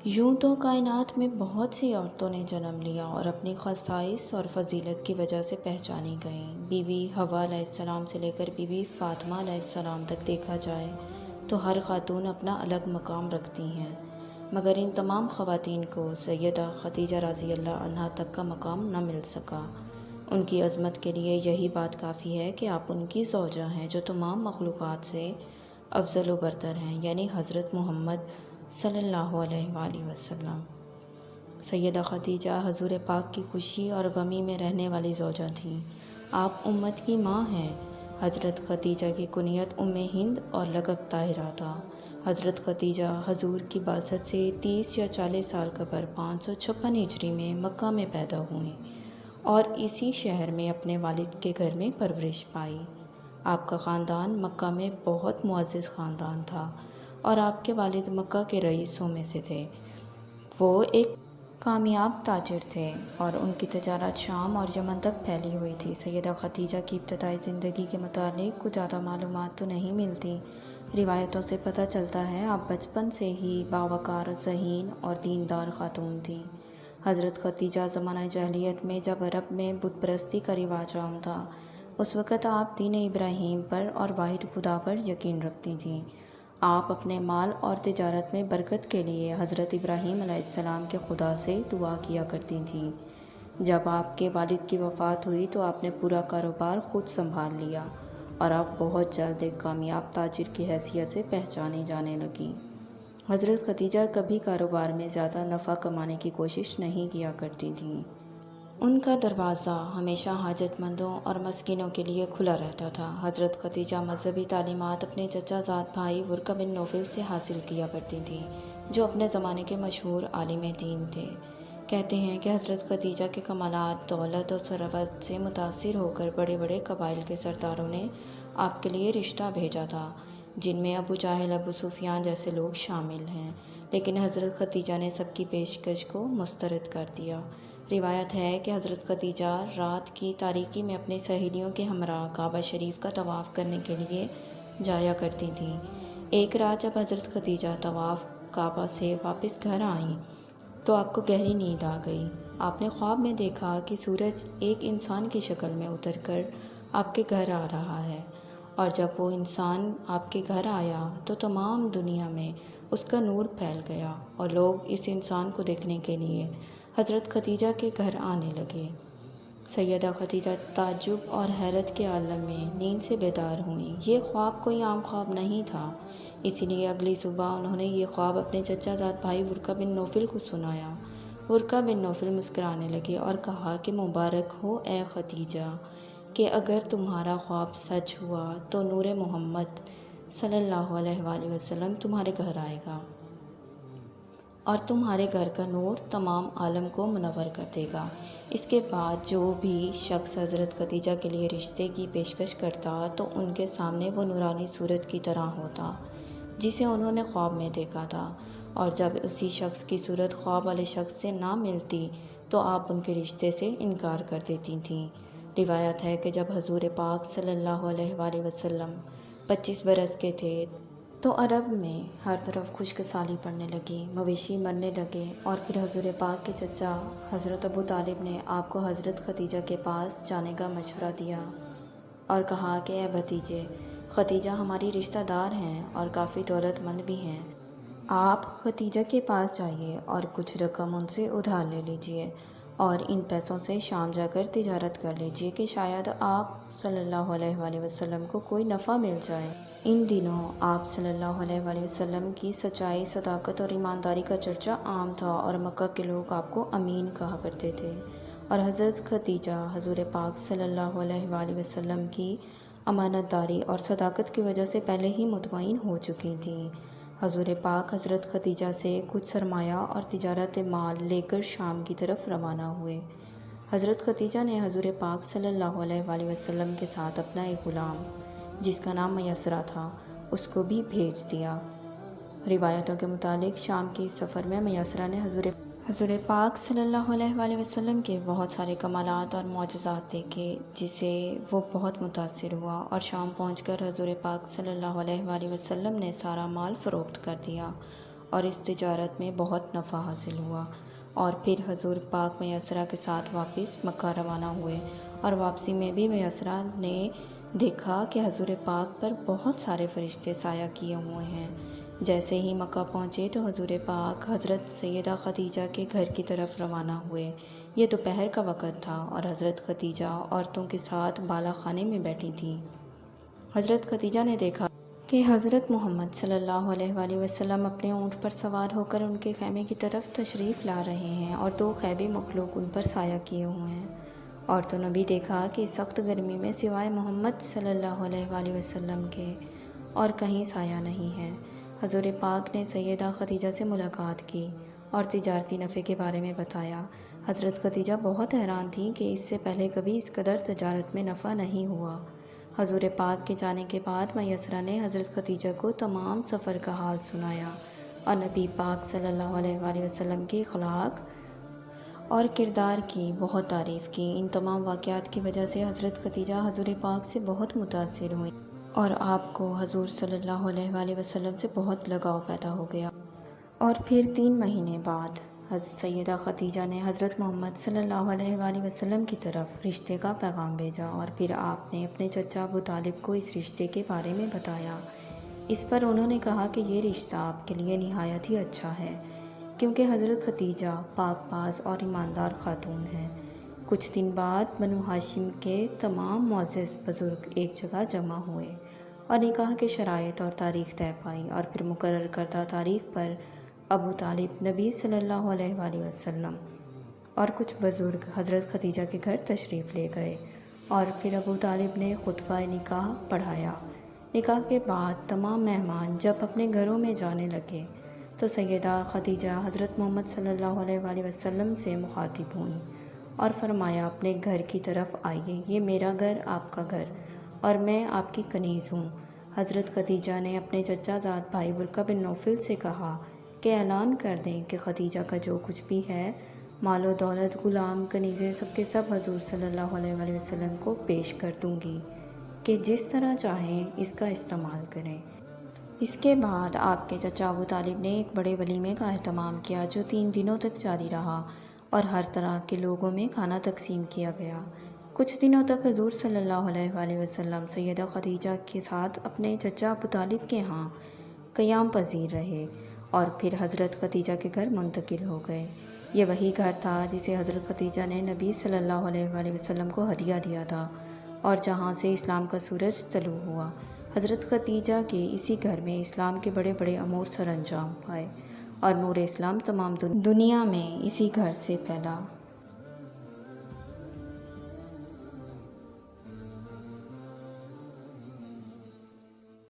یوں تو کائنات میں بہت سی عورتوں نے جنم لیا اور اپنی خصائص اور فضیلت کی وجہ سے پہچانی گئیں۔ بی بی حوا علیہ السلام سے لے کر بی بی فاطمہ علیہ السلام تک دیکھا جائے تو ہر خاتون اپنا الگ مقام رکھتی ہیں، مگر ان تمام خواتین کو سیدہ خدیجہ رضی اللہ عنہا تک کا مقام نہ مل سکا۔ ان کی عظمت کے لیے یہی بات کافی ہے کہ آپ ان کی زوجہ ہیں جو تمام مخلوقات سے افضل و برتر ہیں، یعنی حضرت محمد صلی اللہ علیہ وآلہ وسلم۔ سیدہ خدیجہ حضور پاک کی خوشی اور غمی میں رہنے والی زوجہ تھیں۔ آپ امت کی ماں ہیں۔ حضرت خدیجہ کی کنیت ام ہند اور لقب طاہرہ تھا۔ حضرت خدیجہ حضور کی بعثت سے 30 یا 40 سال قبل 556 ہجری میں مکہ میں پیدا ہوئیں اور اسی شہر میں اپنے والد کے گھر میں پرورش پائی۔ آپ کا خاندان مکہ میں بہت معزز خاندان تھا اور آپ کے والد مکہ کے رئیسوں میں سے تھے۔ وہ ایک کامیاب تاجر تھے اور ان کی تجارت شام اور یمن تک پھیلی ہوئی تھی۔ سیدہ خدیجہ کی ابتدائی زندگی کے متعلق کچھ زیادہ معلومات تو نہیں ملتی۔ روایتوں سے پتہ چلتا ہے آپ بچپن سے ہی باوقار، ذہین اور دیندار خاتون تھیں۔ حضرت خدیجہ زمانہ جاہلیت میں جب عرب میں بت پرستی کا رواج عام تھا، اس وقت آپ دین ابراہیم پر اور واحد خدا پر یقین رکھتی تھیں۔ آپ اپنے مال اور تجارت میں برکت کے لیے حضرت ابراہیم علیہ السلام کے خدا سے دعا کیا کرتی تھیں۔ جب آپ کے والد کی وفات ہوئی تو آپ نے پورا کاروبار خود سنبھال لیا اور آپ بہت جلد ایک کامیاب تاجر کی حیثیت سے پہچانی جانے لگیں۔ حضرت خدیجہ کبھی کاروبار میں زیادہ نفع کمانے کی کوشش نہیں کیا کرتی تھیں۔ ان کا دروازہ ہمیشہ حاجت مندوں اور مسکینوں کے لیے کھلا رہتا تھا۔ حضرت خدیجہ مذہبی تعلیمات اپنے چچا زاد بھائی ورقہ بن نوفل سے حاصل کیا کرتی تھیں، جو اپنے زمانے کے مشہور عالم دین تھے۔ کہتے ہیں کہ حضرت خدیجہ کے کمالات، دولت اور ثروت سے متاثر ہو کر بڑے بڑے قبائل کے سرداروں نے آپ کے لیے رشتہ بھیجا تھا، جن میں ابو جہل، ابو سفیان جیسے لوگ شامل ہیں، لیکن حضرت خدیجہ نے سب کی پیشکش کو مسترد کر دیا۔ روایت ہے کہ حضرت خدیجہ رات کی تاریکی میں اپنی سہیلیوں کے ہمراہ کعبہ شریف کا طواف کرنے کے لیے جایا کرتی تھیں۔ ایک رات جب حضرت خدیجہ طواف کعبہ سے واپس گھر آئیں تو آپ کو گہری نیند آ گئی۔ آپ نے خواب میں دیکھا کہ سورج ایک انسان کی شکل میں اتر کر آپ کے گھر آ رہا ہے، اور جب وہ انسان آپ کے گھر آیا تو تمام دنیا میں اس کا نور پھیل گیا اور لوگ اس انسان کو دیکھنے کے لیے حضرت خدیجہ کے گھر آنے لگے۔ سیدہ خدیجہ تعجب اور حیرت کے عالم میں نیند سے بیدار ہوئیں۔ یہ خواب کوئی عام خواب نہیں تھا، اسی لیے اگلی صبح انہوں نے یہ خواب اپنے چچا زاد بھائی ورقہ بن نوفل کو سنایا۔ ورقہ بن نوفل مسکرانے لگے اور کہا کہ مبارک ہو اے خدیجہ کہ اگر تمہارا خواب سچ ہوا تو نور محمد صلی اللہ علیہ وآلہ وسلم تمہارے گھر آئے گا اور تمہارے گھر کا نور تمام عالم کو منور کر دے گا۔ اس کے بعد جو بھی شخص حضرت خدیجہ کے لیے رشتے کی پیشکش کرتا تو ان کے سامنے وہ نورانی صورت کی طرح ہوتا جسے انہوں نے خواب میں دیکھا تھا، اور جب اسی شخص کی صورت خواب والے شخص سے نہ ملتی تو آپ ان کے رشتے سے انکار کر دیتی تھیں۔ روایت ہے کہ جب حضور پاک صلی اللہ علیہ وآلہ وسلم 25 برس کے تھے تو عرب میں ہر طرف خشک سالی پڑنے لگی، مویشی مرنے لگے، اور پھر حضور پاک کے چچا حضرت ابو طالب نے آپ کو حضرت خدیجہ کے پاس جانے کا مشورہ دیا اور کہا کہ اے بھتیجے، خدیجہ ہماری رشتہ دار ہیں اور کافی دولت مند بھی ہیں، آپ خدیجہ کے پاس جائیے اور کچھ رقم ان سے ادھار لے لیجئے اور ان پیسوں سے شام جا کر تجارت کر لیجئے کہ شاید آپ صلی اللہ علیہ وآلہ وسلم کو کوئی نفع مل جائے۔ ان دنوں آپ صلی اللہ علیہ وآلہ وسلم کی سچائی، صداقت اور ایمانداری کا چرچا عام تھا اور مکہ کے لوگ آپ کو امین کہا کرتے تھے، اور حضرت خدیجہ حضور پاک صلی اللہ علیہ وآلہ وسلم کی امانت داری اور صداقت کی وجہ سے پہلے ہی مطمئن ہو چکی تھیں۔ حضور پاک حضرت خدیجہ سے کچھ سرمایہ اور تجارت مال لے کر شام کی طرف روانہ ہوئے۔ حضرت خدیجہ نے حضور پاک صلی اللہ علیہ وآلہ وسلم کے ساتھ اپنا ایک غلام جس کا نام میسرہ تھا اس کو بھی بھیج دیا۔ روایتوں کے مطابق شام کے اس سفر میں میسرہ نے حضور پاک صلی اللہ علیہ وآلہ وسلم کے بہت سارے کمالات اور معجزات دیکھے جسے وہ بہت متاثر ہوا، اور شام پہنچ کر حضور پاک صلی اللہ علیہ وآلہ وسلم نے سارا مال فروخت کر دیا اور اس تجارت میں بہت نفع حاصل ہوا، اور پھر حضور پاک میسرہ کے ساتھ واپس مکہ روانہ ہوئے، اور واپسی میں بھی میسرہ نے دیکھا کہ حضور پاک پر بہت سارے فرشتے سایہ کیے ہوئے ہیں۔ جیسے ہی مکہ پہنچے تو حضور پاک حضرت سیدہ خدیجہ کے گھر کی طرف روانہ ہوئے۔ یہ دوپہر کا وقت تھا اور حضرت خدیجہ عورتوں کے ساتھ بالا خانے میں بیٹھی تھیں۔ حضرت خدیجہ نے دیکھا کہ حضرت محمد صلی اللہ علیہ وآلہ وسلم اپنے اونٹ پر سوار ہو کر ان کے خیمے کی طرف تشریف لا رہے ہیں اور دو خیبے مخلوق ان پر سایہ کیے ہوئے ہیں۔ عورتوں نے بھی دیکھا کہ سخت گرمی میں سوائے محمد صلی اللہ علیہ وآلہ وسلم کے اور کہیں سایہ نہیں ہے۔ حضور پاک نے سیدہ خدیجہ سے ملاقات کی اور تجارتی نفع کے بارے میں بتایا۔ حضرت خدیجہ بہت حیران تھیں کہ اس سے پہلے کبھی اس قدر تجارت میں نفع نہیں ہوا۔ حضور پاک کے جانے کے بعد میسرہ نے حضرت خدیجہ کو تمام سفر کا حال سنایا اور نبی پاک صلی اللہ علیہ وآلہ وسلم کی اخلاق اور کردار کی بہت تعریف کی۔ ان تمام واقعات کی وجہ سے حضرت خدیجہ حضور پاک سے بہت متاثر ہوئیں اور آپ کو حضور صلی اللہ علیہ وآلہ وسلم سے بہت لگاؤ پیدا ہو گیا۔ اور پھر 3 مہینے بعد حضرت سیدہ خدیجہ نے حضرت محمد صلی اللہ علیہ وآلہ وسلم کی طرف رشتے کا پیغام بھیجا، اور پھر آپ نے اپنے چچا ابو طالب کو اس رشتے کے بارے میں بتایا۔ اس پر انہوں نے کہا کہ یہ رشتہ آپ کے لیے نہایت ہی اچھا ہے، کیونکہ حضرت خدیجہ پاک باز اور ایماندار خاتون ہیں۔ کچھ دن بعد بنو ہاشم کے تمام معزز بزرگ ایک جگہ جمع ہوئے اور نکاح کے شرائط اور تاریخ طے پائی، اور پھر مقرر کردہ تاریخ پر ابو طالب نبی صلی اللہ علیہ وآلہ وسلم اور کچھ بزرگ حضرت خدیجہ کے گھر تشریف لے گئے، اور پھر ابو طالب نے خطبہ نکاح پڑھایا۔ نکاح کے بعد تمام مہمان جب اپنے گھروں میں جانے لگے تو سیدہ خدیجہ حضرت محمد صلی اللہ علیہ وآلہ وسلم سے مخاطب ہوئیں اور فرمایا، اپنے گھر کی طرف آئیے، یہ میرا گھر آپ کا گھر اور میں آپ کی کنیز ہوں۔ حضرت خدیجہ نے اپنے چچا زاد بھائی برقہ بن نوفل سے کہا کہ اعلان کر دیں کہ خدیجہ کا جو کچھ بھی ہے، مال و دولت، غلام، کنیزیں، سب کے سب حضور صلی اللہ علیہ وآلہ وسلم کو پیش کر دوں گی کہ جس طرح چاہیں اس کا استعمال کریں۔ اس کے بعد آپ کے چچا ابو طالب نے ایک بڑے ولیمے کا اہتمام کیا جو 3 دنوں تک جاری رہا اور ہر طرح کے لوگوں میں کھانا تقسیم کیا گیا۔ کچھ دنوں تک حضور صلی اللہ علیہ وآلہ وسلم سیدہ خدیجہ کے ساتھ اپنے چچا ابو طالب کے ہاں قیام پذیر رہے اور پھر حضرت خدیجہ کے گھر منتقل ہو گئے۔ یہ وہی گھر تھا جسے حضرت خدیجہ نے نبی صلی اللہ علیہ وآلہ وسلم کو ہدیہ دیا تھا اور جہاں سے اسلام کا سورج طلوع ہوا۔ حضرت خدیجہ کے اسی گھر میں اسلام کے بڑے بڑے امور سر انجام پائے اور نور اسلام تمام دنیا میں اسی گھر سے پھیلا۔